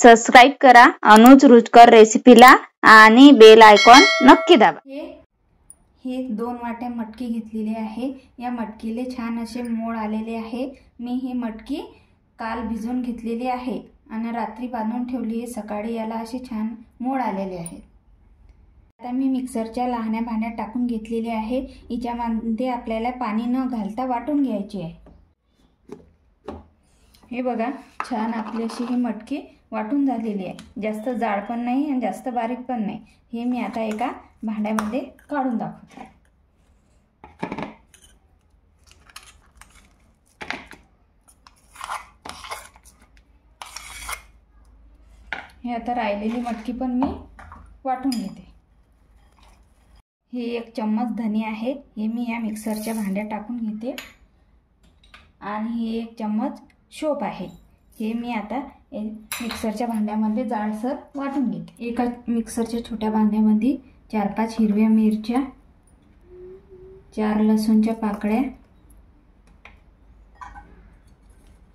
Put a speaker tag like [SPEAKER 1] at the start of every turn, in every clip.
[SPEAKER 1] Subscribe करा अनुज रुचकर रेसिपीला आणि बेल आयकॉन नक्की दाबा।
[SPEAKER 2] हे 2 वाट्या मटकी घेतलेली आहे। या मटकीले छान असे मोड आलेले आहे। मी ही मटकी काल भिजवून घेतलेली आहे आणि रात्री बांधून ठेवली आहे। सकाळी याला असे छान मोड आलेले आहेत। आता मी मिक्सरच्या लहान भांड्यात टाकून घेतलेली आहे। हिच्यामध्ये आपल्याला पाणी न घालता वाटून घ्यायची आहे। हे बघा, छान आपली अशी ही मटकी वाटून झालेली आहे। जास्त जाड पण नाही आणि जास्त बारीक पण नाही। हे मी आता एका भांड्यामध्ये काढून दाखवते। हे आता राहिलेली मटकी पण मी वाटून घेते। हे 1 चम्मच धने आहे, हे मी या मिक्सरच्या भांड्यात टाकून घेते। आणि हे 1 चम्मच शोप आहे, हे मी आता मिक्सरच्या भांड्यामध्ये जाडसर वाटून घेते। एका मिक्सरच्या छोट्या भांड्यामध्ये 4-5 हिरव्या मिरच्या, 4 लसूणच्या पाकळ्या,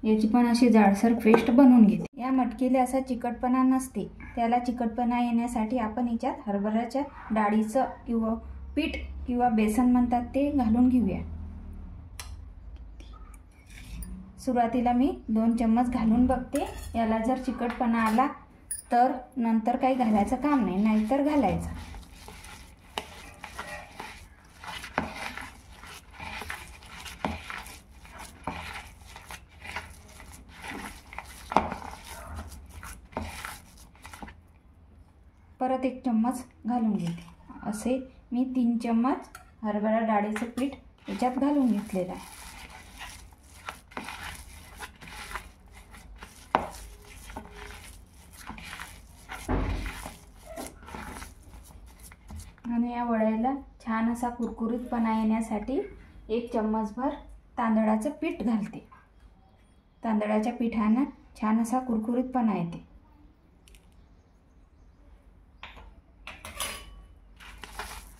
[SPEAKER 2] याची पण अशी जाडसर पेस्ट बनवून घेते। या मटकीला असा चिकटपणा नसते, त्याला चिकटपणा येण्यासाठी आपण याच्यात हरभऱ्याच्या डाळीचं किंवा पीठ किंवा बेसन म्हणतात ते घालून घेऊया। सुरुवातीला मी 2 चम्मच घालून बघते। याला जर चिकटपणा आला तर नंतर काही घालायचं काम नाही, नाहीतर घालायचं। परत 1 चम्मच घालून घेते। असे मी 3 चम्मच हरभरा डाळीचं पीठ याच्यात घालून घेतलेलं आहे। आणि या वड्याला छान असा कुरकुरीतपणा येण्यासाठी 1 चम्मचभर तांदळाचं पीठ घालते। तांदळाच्या पिठाने छान असा कुरकुरीतपणा येते।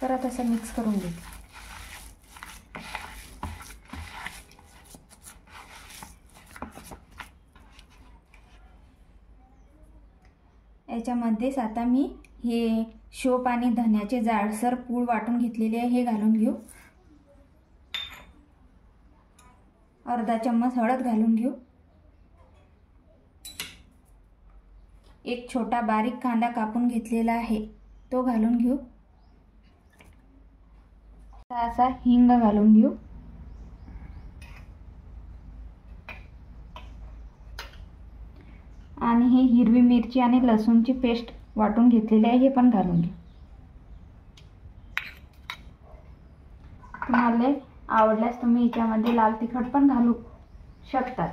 [SPEAKER 2] परत असं मिक्स करून घेते। याच्यामध्येच आता मी हे शोप आणि धन्याचे जाडसर पूड वाटून घेतलेले आहे, हे घालून घेऊ। अर्धा चम्मच हळद घालून घेऊ। 1 छोटा बारीक कांदा कापून घेतलेला आहे, तो घालून घेऊ। असा हिंग घालून घेऊ। आणि हे हिरवी मिरची आणि लसूणची पेस्ट वाटून घेतलेली आहे, हे पण घालून घेऊ। तुम्हाला आवडल्यास तुम्ही याच्यामध्ये लाल तिखट पण घालू शकतात।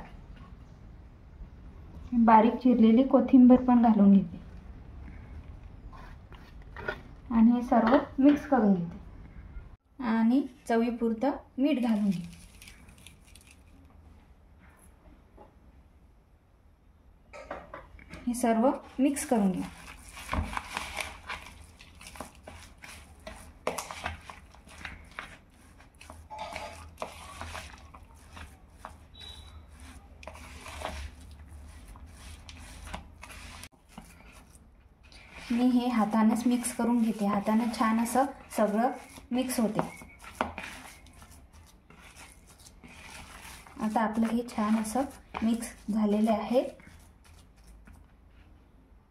[SPEAKER 2] बारीक चिरलेली कोथिंबीर पण घालून घेते आणि हे सर्व मिक्स करून घेते। आणि चवीपुरतं मीठ घालून घे। हे सर्व मिक्स करून घ्या। मी हे हातानेच मिक्स करून घेते। हाताने छान असं सगळं मिक्स होते। आता आपलं हे छान असं मिक्स झालेले आहे।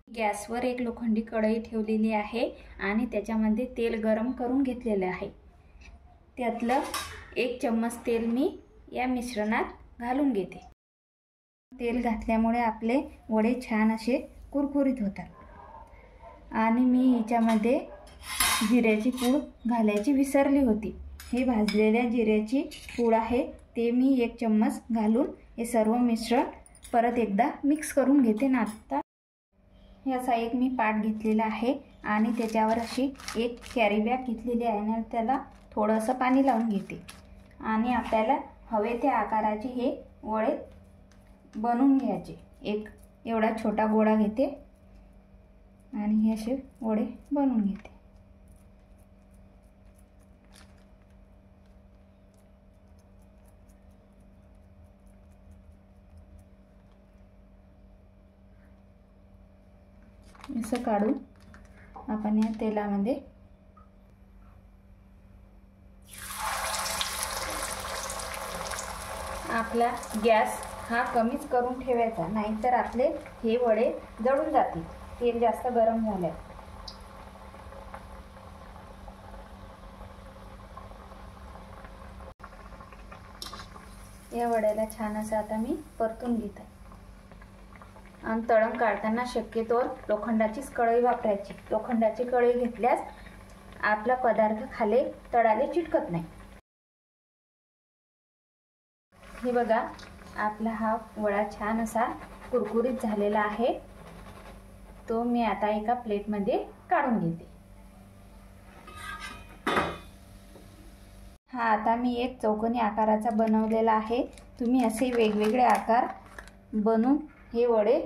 [SPEAKER 2] गॅसवर 1 लोखंडी कढई ठेवलेली आहे आणि त्याच्यामध्ये तेल गरम करून घेतलेले आहे। त्यातलं 1 चम्मच तेल मी या मिश्रणात घालून घेते। तेल घातल्यामुळे आपले वडे छान असे कुरकुरीत होतात। आणि मी याच्यामध्ये जिऱ्याची पूड घालायची विसरली होती। ही भाजलेल्या जिऱ्याची पूड आहे, ते मी 1 चम्मच घालून हे सर्व मिश्रण परत एकदा मिक्स करून घेते। आता याचा एक मी पाट घेतलेला आहे आणि त्याच्यावर अशी 1 कॅरी बॅग घेतलेली आहे आणि त्याला थोडंसं पाणी लावून घेते। आणि आपल्याला हवे त्या आकाराचे हे वडे बनवून घ्यायचे। एक एवढा छोटा गोळा घेते आणि हे असे वडे बनवून घेते। असं काढून आपण या तेलामध्ये आपला गॅस हा कमीच करून ठेवायचा, नाहीतर आपले हे वडे जळून जातील तेल जास्त गरम झाल्यास. या वड्याला छान असं आता मी परतून घेत आहे. आणि तळण काढताना शक्यतोवर लोखंडाचीच कढई वापरायची. लोखंडाची कढई घेतल्यास आपला पदार्थ खाली तळाला चिटकत नाही. हे बघा, आपला हा वडा छान असा कुरकुरीत झालेला आहे. तो मी आता एका प्लेटमध्ये काढून घेते. हा आता मी एक चौकोनी आकाराचा बनवलेला आहे. तुम्ही असे वेगवेगळे आकार बनवून हे वडे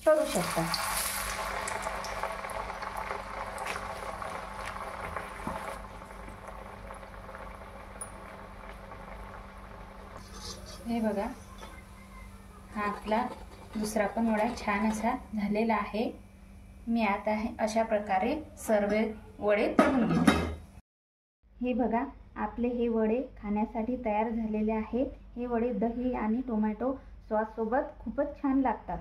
[SPEAKER 2] करू शकता. हे बघा, हा आपला दुसरा पण वडा छान असा झालेला आहे. मी आता अशा प्रकारे सर्व वडे तळून घेते. हे बघा, आपले हे वडे खाण्यासाठी तयार झालेले आहेत. हे वडे दही आणि टोमॅटो सॉस सोबत खूपच छान लागतात.